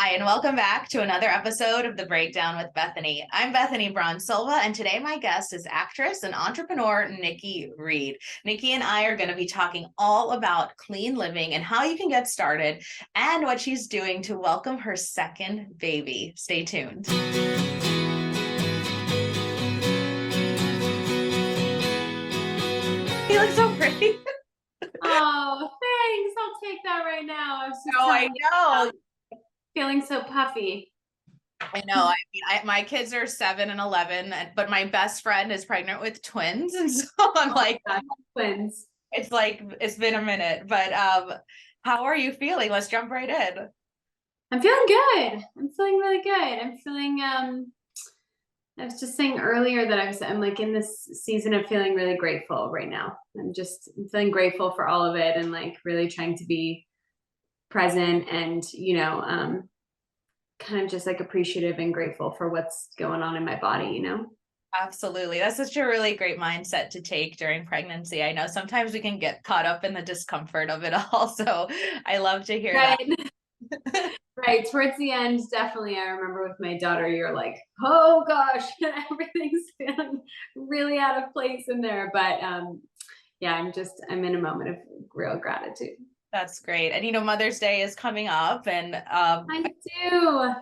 Hi, and welcome back to another episode of The Breakdown with Bethany. I'm Bethany Braun Silva, and today my guest is actress and entrepreneur Nikki Reed. Nikki and I are going to be talking all about clean living and how you can get started and what she's doing to welcome her second baby. Stay tuned. You look so pretty. Oh, thanks. I'll take that right now. I was just Oh, I know. Feeling so puffy. I know. I mean, my kids are 7 and 11, but my best friend is pregnant with twins, and so I'm like, gosh, twins. it's like it's been a minute. But how are you feeling? Let's jump right in. I'm feeling good. I'm feeling really good. I'm feeling I was just saying earlier that I'm like in this season of feeling really grateful right now. I'm feeling grateful for all of it and like really trying to be present and kind of just like appreciative and grateful for what's going on in my body. Absolutely. That's such a really great mindset to take during pregnancy. I know sometimes we can get caught up in the discomfort of it all. So I love to hear Right. that. Right. Towards the end, definitely. I remember with my daughter, you're like, oh gosh, everything's feeling really out of place in there. But yeah, I'm in a moment of real gratitude. That's great. And Mother's Day is coming up, and I do.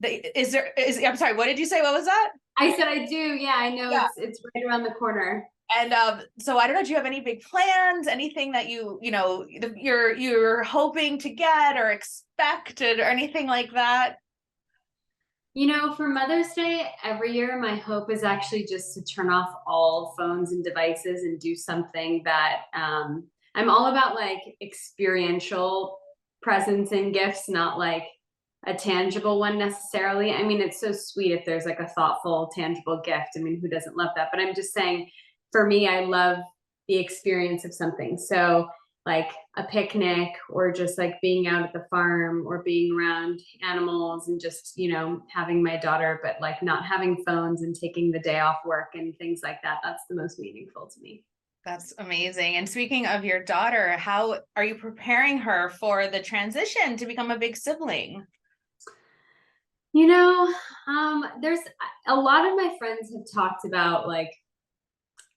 I'm sorry, what did you say? What was that? I said I do. Yeah, I know. Yeah. It's right around the corner. And so I don't know, do you have any big plans, anything that you're hoping to get or expected or anything like that? For Mother's Day, every year, my hope is actually just to turn off all phones and devices and do something that I'm all about, like experiential presents and gifts, not like a tangible one necessarily. I mean, it's so sweet if there's like a thoughtful, tangible gift. I mean, who doesn't love that? But I'm just saying, for me, I love the experience of something. So like a picnic or just like being out at the farm or being around animals and just, having my daughter, but like not having phones and taking the day off work and things like that. That's the most meaningful to me. That's amazing. And speaking of your daughter, how are you preparing her for the transition to become a big sibling? There's a lot of my friends have talked about like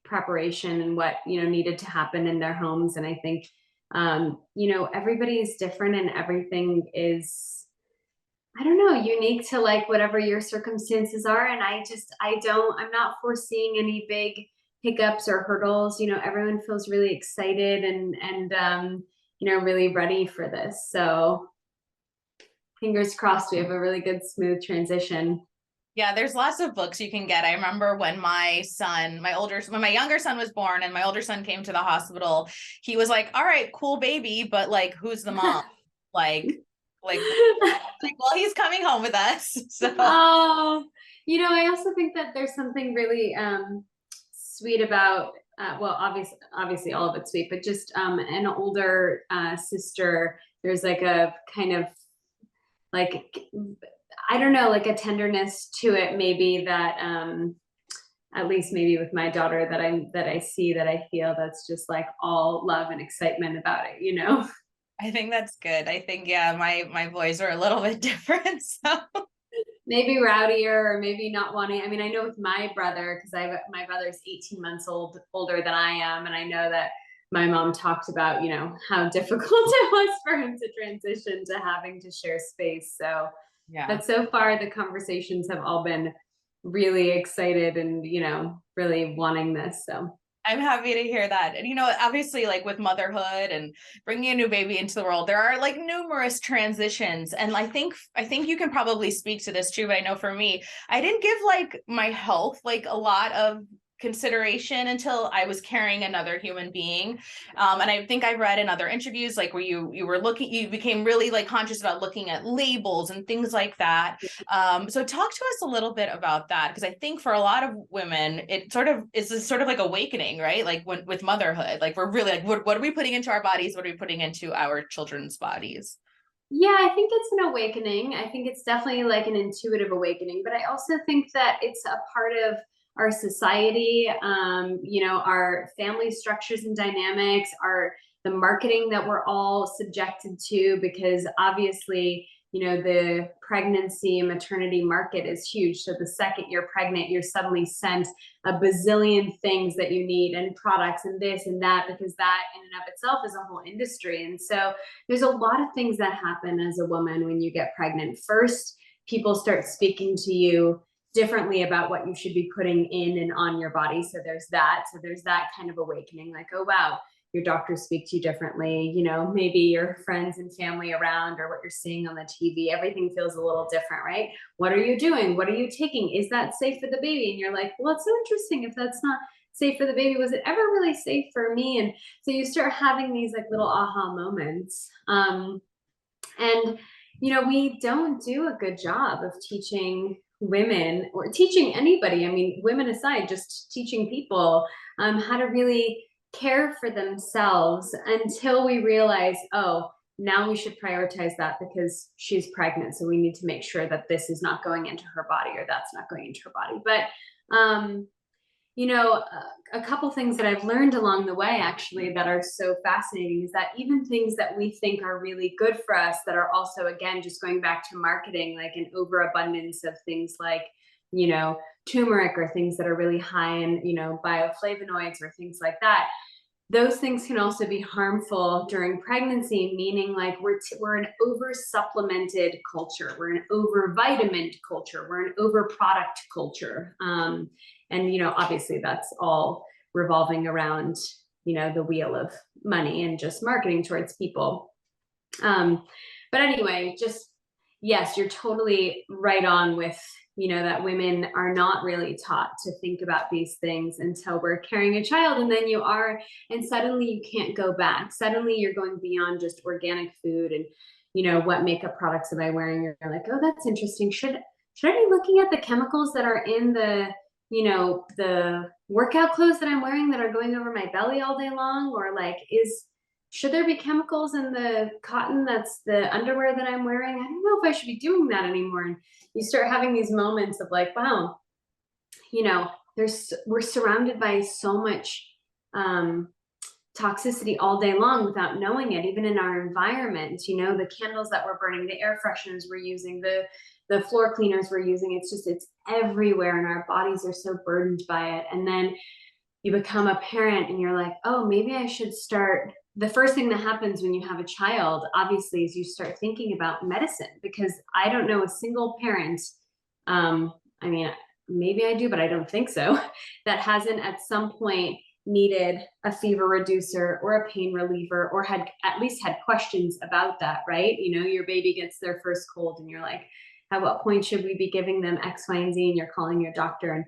preparation and what needed to happen in their homes, and I think everybody is different and everything is, I don't know, unique to like whatever your circumstances are. And I'm not foreseeing any big hiccups or hurdles. Everyone feels really excited and really ready for this. So fingers crossed we have a really good, smooth transition. Yeah, there's lots of books you can get. I remember when when my younger son was born and my older son came to the hospital, he was like, all right, cool baby, but like, who's the mom? like, well, he's coming home with us. So, I also think that there's something really sweet about, well, obviously all of it's sweet, but just an older sister, there's like a kind of like, I don't know, like a tenderness to it, maybe that at least maybe with my daughter that I see, that I feel, that's just like all love and excitement about it. I think that's good. I think, yeah, my boys are a little bit different. So maybe rowdier or maybe not wanting. I mean, I know with my brother, because my brother's 18 months older than I am, and I know that my mom talked about, how difficult it was for him to transition to having to share space. So yeah. But so far the conversations have all been really excited and, really wanting this. So I'm happy to hear that. And, obviously, like with motherhood and bringing a new baby into the world, there are like numerous transitions. And I think you can probably speak to this too, but I know for me, I didn't give like my health like a lot of consideration until I was carrying another human being. And I think I read in other interviews, like where you became really like conscious about looking at labels and things like that. So talk to us a little bit about that, because I think for a lot of women, it sort of is this sort of like awakening, right? Like with motherhood, like we're really like, what are we putting into our bodies? What are we putting into our children's bodies? yeah, I think it's an awakening. I think it's definitely like an intuitive awakening, but I also think that it's a part of our society, our family structures and dynamics, the marketing that we're all subjected to, because obviously the pregnancy and maternity market is huge. So the second you're pregnant, you're suddenly sent a bazillion things that you need and products and this and that, because that in and of itself is a whole industry. And so there's a lot of things that happen as a woman when you get pregnant. First, people start speaking to you differently about what you should be putting in and on your body. So there's that. So there's that kind of awakening, like, oh, wow, your doctors speak to you differently, maybe your friends and family around, or what you're seeing on the TV, everything feels a little different, right? What are you doing? What are you taking? Is that safe for the baby? And you're like, well, it's so interesting. If that's not safe for the baby, was it ever really safe for me? And so you start having these like little aha moments. And we don't do a good job of teaching women, or teaching anybody, I mean, women aside, just teaching people how to really care for themselves, until we realize, oh, now we should prioritize that because she's pregnant. So we need to make sure that this is not going into her body, or that's not going into her body. But a couple things that I've learned along the way, actually, that are so fascinating, is that even things that we think are really good for us, that are also, again, just going back to marketing, like an overabundance of things like, turmeric, or things that are really high in, bioflavonoids, or things like that. Those things can also be harmful during pregnancy, meaning like we're an over supplemented culture, we're an over vitamined culture, we're an over product culture. And obviously that's all revolving around the wheel of money and just marketing towards people. But anyway, just, yes, you're totally right on with that women are not really taught to think about these things until we're carrying a child, and then you are, and suddenly you can't go back. Suddenly you're going beyond just organic food and what makeup products am I wearing. You're like, oh, that's interesting. Should I be looking at the chemicals that are in the the workout clothes that I'm wearing that are going over my belly all day long? Or like, should there be chemicals in the cotton that's the underwear that I'm wearing? I don't know if I should be doing that anymore. And you start having these moments of like, wow, we're surrounded by so much toxicity all day long without knowing it, even in our environment. The candles that we're burning, the air fresheners we're using, the floor cleaners we're using, it's everywhere, and our bodies are so burdened by it. And then you become a parent and you're like, oh, maybe I should start. The first thing that happens when you have a child, obviously, is you start thinking about medicine, because I don't know a single parent, I mean, maybe I do, but I don't think so, that hasn't at some point needed a fever reducer or a pain reliever, or had at least had questions about that, right? Your baby gets their first cold and you're like, at what point should we be giving them X, Y, and Z? And you're calling your doctor. And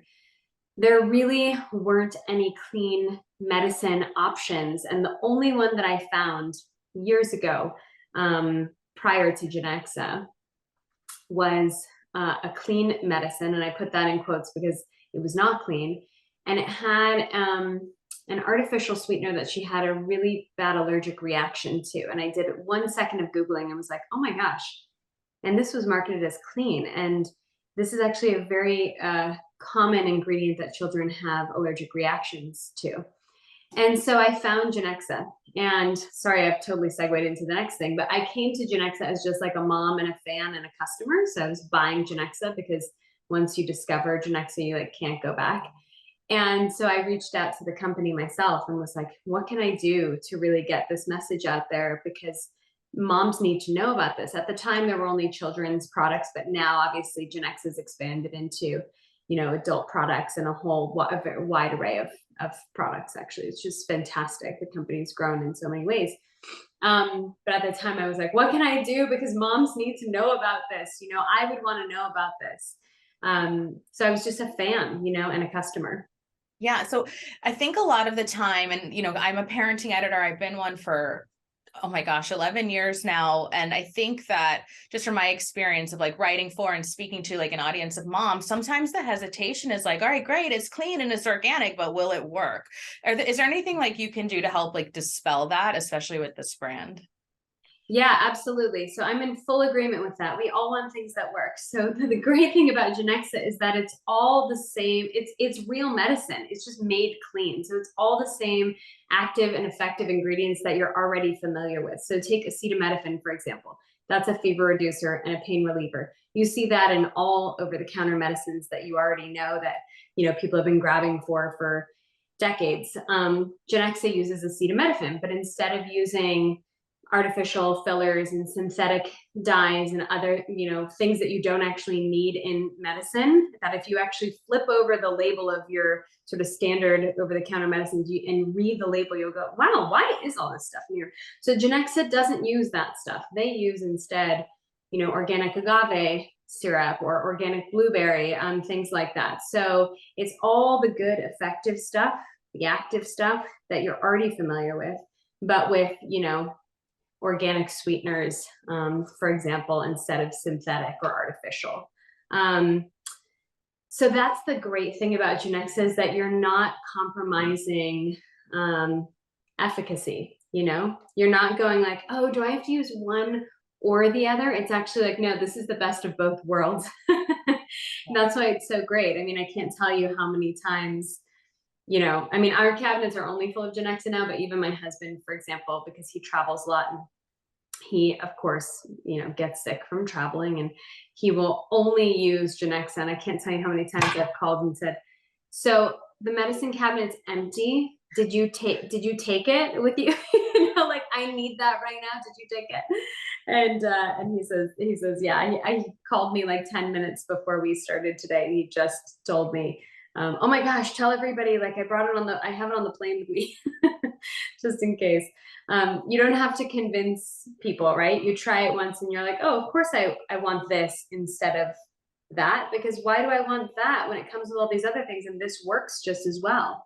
there really weren't any clean medicine options. And the only one that I found years ago, prior to Genexa, was a clean medicine. And I put that in quotes because it was not clean. And it had an artificial sweetener that she had a really bad allergic reaction to. And I did 1 second of Googling and was like, oh my gosh. And this was marketed as clean. And this is actually a very common ingredient that children have allergic reactions to. And so I found Genexa. And sorry, I've totally segued into the next thing, but I came to Genexa as just like a mom and a fan and a customer. So I was buying Genexa because once you discover Genexa, you like can't go back. And so I reached out to the company myself and was like, what can I do to really get this message out there? Because moms need to know about this. At the time, there were only children's products, but now obviously Genexa has expanded into, adult products and a wide array of products. Actually, it's just fantastic. The company's grown in so many ways. But at the time I was like, what can I do? Because moms need to know about this. I would want to know about this. So I was just a fan, and a customer. Yeah. So I think a lot of the time, and, I'm a parenting editor. I've been one for, oh my gosh, 11 years now. And I think that just from my experience of like writing for and speaking to like an audience of moms, sometimes the hesitation is like, all right, great, it's clean and it's organic, but will it work? Is there anything like you can do to help like dispel that, especially with this brand? Yeah, absolutely. So I'm in full agreement with that. We all want things that work. So the great thing about Genexa is that it's all the same. It's real medicine. It's just made clean. So it's all the same active and effective ingredients that you're already familiar with. So take acetaminophen, for example. That's a fever reducer and a pain reliever. You see that in all over the counter medicines that you already know that, people have been grabbing for decades. Genexa uses acetaminophen, but instead of using artificial fillers and synthetic dyes and other, things that you don't actually need in medicine, that if you actually flip over the label of your sort of standard over-the-counter medicines and read the label, you'll go, wow, why is all this stuff in here? So Genexa doesn't use that stuff. They use instead, organic agave syrup or organic blueberry, things like that. So it's all the good, effective stuff, the active stuff that you're already familiar with, but with, organic sweeteners, for example, instead of synthetic or artificial. So that's the great thing about Genexa, is that you're not compromising efficacy. You're not going like, oh, do I have to use one or the other? It's actually like, no, this is the best of both worlds. That's why it's so great. I mean, I can't tell you how many times, our cabinets are only full of Genexa now, but even my husband, for example, because he travels a lot, and he, of course, gets sick from traveling, and he will only use Genexa. And I can't tell you how many times I've called and said, so the medicine cabinet's empty. Did you take it with you? Like, I need that right now. Did you take it? And he says, yeah, I called me like 10 minutes before we started today. And he just told me, oh my gosh, tell everybody, like, I have it on the plane with me, just in case. You don't have to convince people, right? You try it once and you're like, oh, of course I want this instead of that, because why do I want that when it comes with all these other things and this works just as well?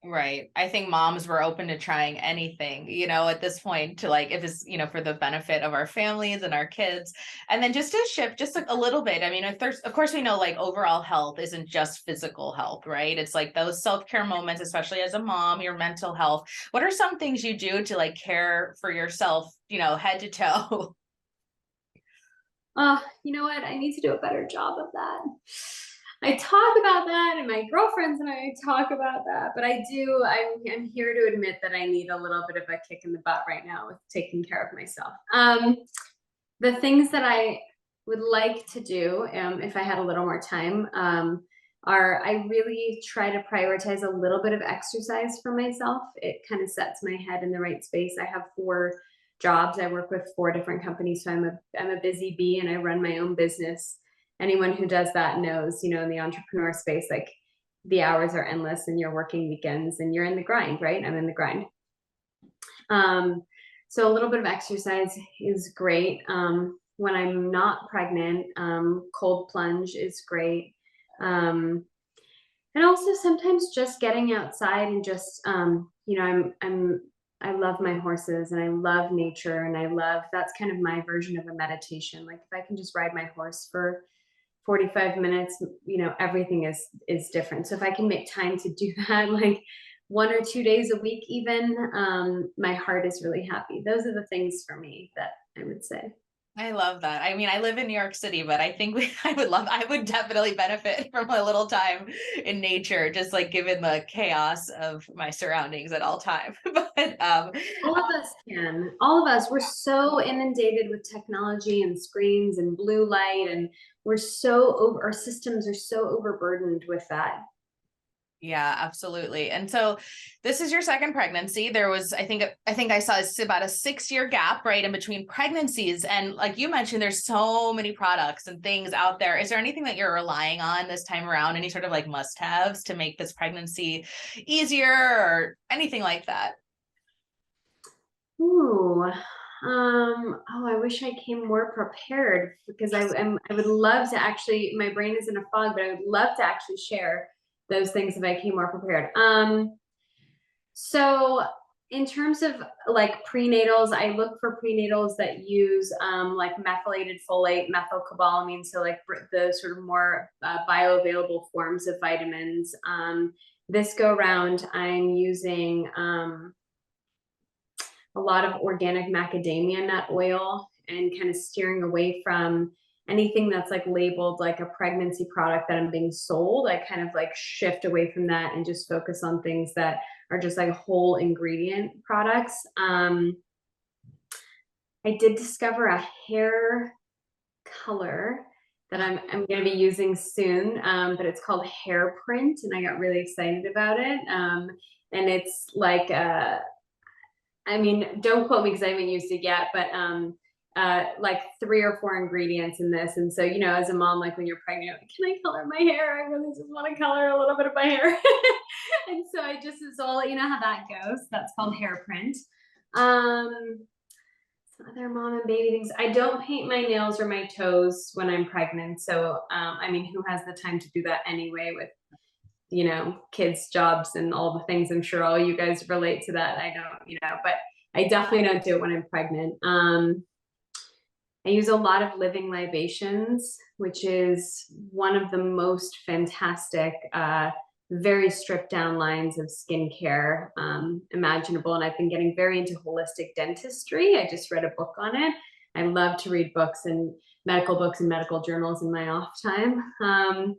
Right. I think moms were open to trying anything, at this point, to like, if it's, for the benefit of our families and our kids. And then just to shift just like a little bit. I mean, if there's, of course, we know like overall health isn't just physical health, right? It's like those self-care moments, especially as a mom, your mental health. What are some things you do to like care for yourself, head to toe? You know what? I need to do a better job of that. I talk about that, and my girlfriends and I talk about that, but I'm here to admit that I need a little bit of a kick in the butt right now with taking care of myself. The things that I would like to do, if I had a little more time, are I really try to prioritize a little bit of exercise for myself. It kind of sets my head in the right space. I have 4 jobs. I work with 4 different companies, so I'm a busy bee, and I run my own business. Anyone who does that knows, in the entrepreneur space, like, the hours are endless and you're working weekends and you're in the grind, right? I'm in the grind. So a little bit of exercise is great. When I'm not pregnant, cold plunge is great. And also sometimes just getting outside and just, I love my horses and I love nature, and that's kind of my version of a meditation. Like, if I can just ride my horse for 45 minutes, everything is different. So if I can make time to do that, like 1 or 2 days a week, even, my heart is really happy. Those are the things for me that I would say. I love that. I mean, I live in New York City, but I think I would definitely benefit from a little time in nature, just like given the chaos of my surroundings at all time. But All of us can. All of us. We're so inundated with technology and screens and blue light, and our systems are so overburdened with that. yeah, absolutely. And so this is your second pregnancy. There was, I think I saw it's about a 6-year gap, right, in between pregnancies. And like you mentioned, there's so many products and things out there. Is there anything that you're relying on this time around? Any sort of like must-haves to make this pregnancy easier or anything like that? Ooh. I wish I came more prepared, because I would love to actually, my brain is in a fog, but I would love to actually share those things if I came more prepared. So in terms of like prenatals, I look for prenatals that use like methylated folate, methylcobalamin, so like the sort of more bioavailable forms of vitamins. This go round, I'm using a lot of organic macadamia nut oil, and kind of steering away from anything that's like labeled like a pregnancy product that I'm being sold. I kind of like shift away from that and just focus on things that are just like whole ingredient products. I I did discover a hair color that I'm going to be using soon, but it's called hair print, and I got really excited about it. And it's like, I mean, don't quote me because I haven't used it yet, but like 3 or 4 ingredients in this. And so, you know, as a mom, like when you're pregnant, like, can I color my hair? I really just want to color a little bit of my hair. And so so I'll let you know how that goes. That's called hair print. Some other mom and baby things. I don't paint my nails or my toes when I'm pregnant. So, I mean, who has the time to do that anyway with, you know, kids' jobs and all the things? I'm sure all you guys relate to that. I don't, you know, but I definitely don't do it when I'm pregnant. I use a lot of living libations, which is one of the most fantastic, very stripped down lines of skincare imaginable. And I've been getting very into holistic dentistry. I just read a book on it. I love to read books and medical journals in my off time.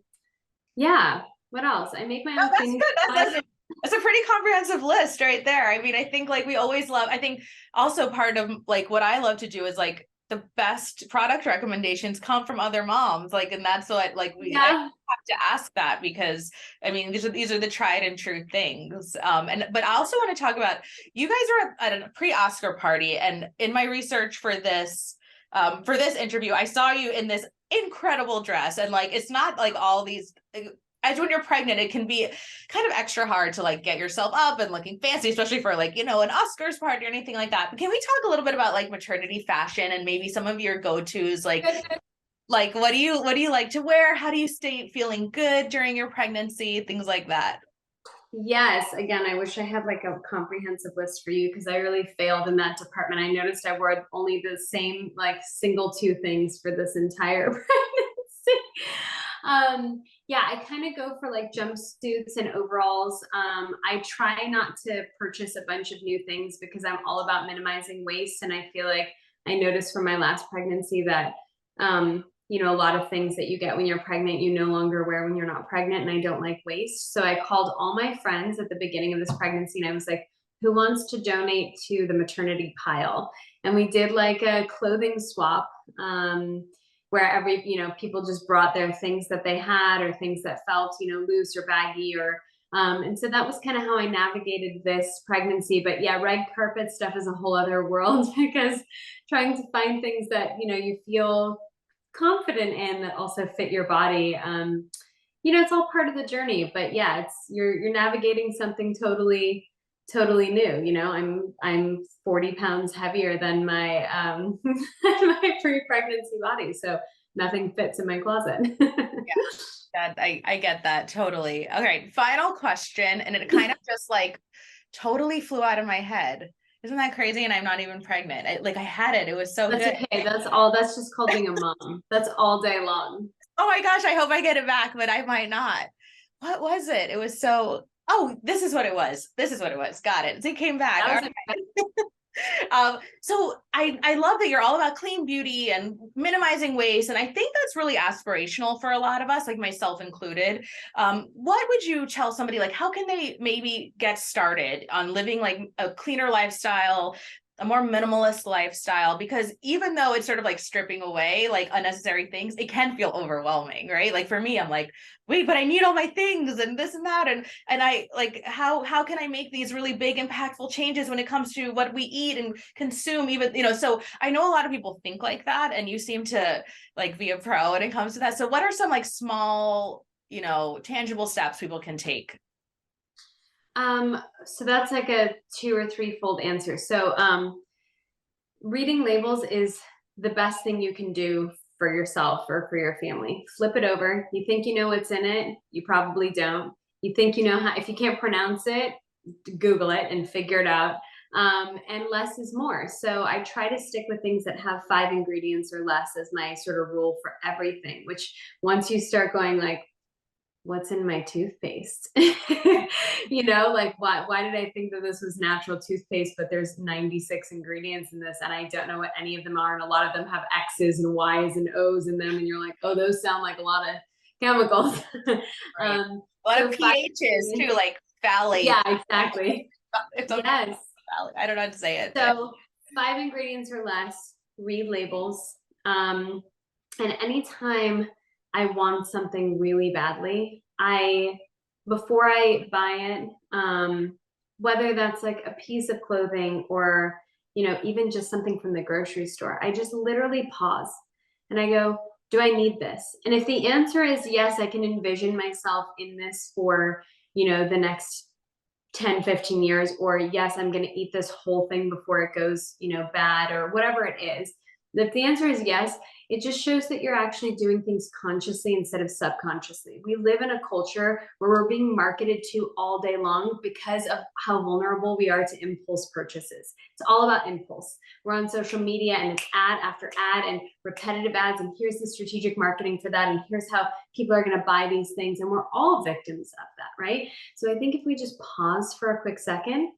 Yeah. What else? I make my own That's things. good. That's a pretty comprehensive list right there. I mean, I think like we always love, I think also part of like what I love to do is like the best product recommendations come from other moms. Like, and that's what like I have to ask that because I mean, these are the tried and true things. But I also want to talk about, you guys were at a pre-Oscar party, and in my research for this interview, I saw you in this incredible dress, and like it's not like all these, as when you're pregnant, it can be kind of extra hard to like get yourself up and looking fancy, especially for like, you know, an Oscars party or anything like that. But can we talk a little bit about like maternity fashion and maybe some of your go-tos, like what do you like to wear? How do you stay feeling good during your pregnancy? Things like that. Yes. Again, I wish I had like a comprehensive list for you because I really failed in that department. I noticed I wore only the same like single 2 things for this entire pregnancy. Yeah, I kind of go for like jumpsuits and overalls. I try not to purchase a bunch of new things because I'm all about minimizing waste. And I feel like I noticed from my last pregnancy that, you know, a lot of things that you get when you're pregnant, you no longer wear when you're not pregnant. And I don't like waste. So I called all my friends at the beginning of this pregnancy and I was like, who wants to donate to the maternity pile? And we did like a clothing swap. Where you know, people just brought their things that they had or things that felt, you know, loose or baggy or, and so that was kind of how I navigated this pregnancy. But yeah, red carpet stuff is a whole other world because trying to find things that, you know, you feel confident in that also fit your body. You know, it's all part of the journey, but yeah, you're navigating something totally new. You know, I'm 40 pounds heavier than my my pre-pregnancy body, so nothing fits in my closet. Yeah, that I get that totally. Okay, final question, and it kind of just like totally flew out of my head. Isn't that crazy? And I'm not even pregnant. I had it. It was so That's good. okay. That's just called being a mom. That's all day long. Oh my gosh, I hope I get it back, but I might not. What was it? It was so, oh, this is what it was. This is what it was. Got it. It came back. All right. So I love that you're all about clean beauty and minimizing waste. And I think that's really aspirational for a lot of us, like myself included. What would you tell somebody, like, how can they maybe get started on living like a cleaner lifestyle, a more minimalist lifestyle? Because even though it's sort of like stripping away like unnecessary things, it can feel overwhelming, right? Like for me, I'm like, wait, but I need all my things and this and that. And I like, how can I make these really big impactful changes when it comes to what we eat and consume, even, you know? So I know a lot of people think like that, and you seem to like be a pro when it comes to that. So what are some like small, you know, tangible steps people can take? So that's like a 2 or 3 fold answer. So, reading labels is the best thing you can do for yourself or for your family. Flip it over. You think you know what's in it. You probably don't. You think you know how, if you can't pronounce it, Google it and figure it out. And less is more. So I try to stick with things that have 5 ingredients or less as my sort of rule for everything, which once you start going like, what's in my toothpaste? You know, like why did I think that this was natural toothpaste, but there's 96 ingredients in this and I don't know what any of them are. And a lot of them have X's and Y's and O's in them. And you're like, oh, those sound like a lot of chemicals. Right. A lot of pHs too, like phthalate. Yeah, exactly. It's yes. I don't know how to say it. So 5 ingredients or less. read labels. And anytime I want something really badly, before I buy it, whether that's like a piece of clothing or, even just something from the grocery store, I just literally pause and I go, do I need this? And if the answer is yes, I can envision myself in this for, the next 10, 15 years, or yes, I'm going to eat this whole thing before it goes, bad or whatever it is. If the answer is yes, it just shows that you're actually doing things consciously instead of subconsciously. We live in a culture where we're being marketed to all day long because of how vulnerable we are to impulse purchases. It's all about impulse. We're on social media and it's ad after ad and repetitive ads, and here's the strategic marketing for that, and here's how people are going to buy these things, and we're all victims of that, right? So I think if we just pause for a quick second,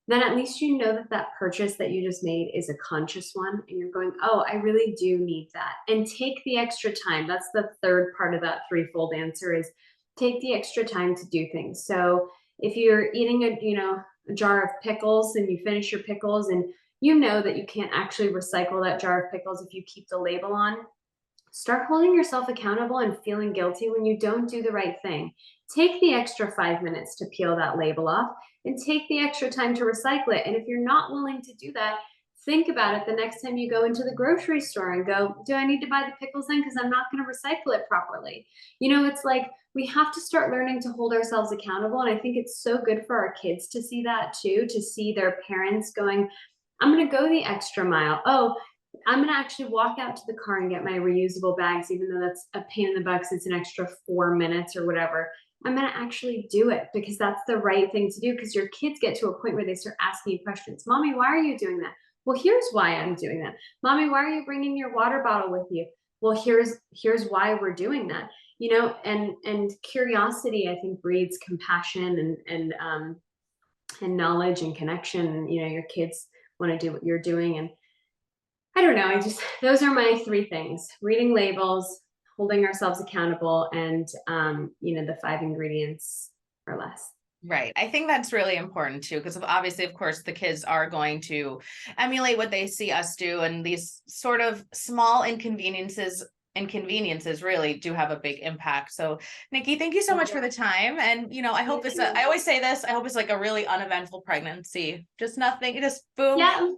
then at least you know that that purchase that you just made is a conscious one, and you're going, oh, I really do need that. And take the extra time. That's the third part of that threefold answer, is take the extra time to do things. So if you're eating a jar of pickles and you finish your pickles and you know that you can't actually recycle that jar of pickles if you keep the label on, start holding yourself accountable and feeling guilty when you don't do the right thing. Take the extra 5 minutes to peel that label off and take the extra time to recycle it. And if you're not willing to do that, think about it the next time you go into the grocery store and go, do I need to buy the pickles then? Because I'm not going to recycle it properly. It's like we have to start learning to hold ourselves accountable. And I think it's so good for our kids to see that too, to see their parents going, I'm going to go the extra mile. Oh, I'm going to actually walk out to the car and get my reusable bags, even though that's a pain in the butt. It's an extra 4 minutes or whatever. I'm going to actually do it because that's the right thing to do. Because your kids get to a point where they start asking you questions. Mommy, why are you doing that? Well, here's why I'm doing that. Mommy, why are you bringing your water bottle with you? Well, here's why we're doing that. And curiosity, I think, breeds compassion and knowledge and connection. Your kids want to do what you're doing, and I don't know. Those are my three things: reading labels, holding ourselves accountable, and, the 5 ingredients or less. Right. I think that's really important too, because obviously, of course, the kids are going to emulate what they see us do. And these sort of small inconveniences really do have a big impact. So Nikki, thank you so much for the time. And, I hope I always say this, I hope it's like a really uneventful pregnancy. Just nothing, just boom. Yeah. All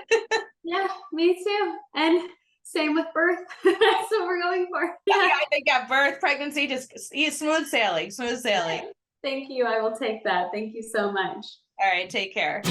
good. Yeah, me too. And same with birth. That's what we're going for. Yeah, I think birth, pregnancy, just smooth sailing. Thank you. I will take that. Thank you so much. All right. Take care.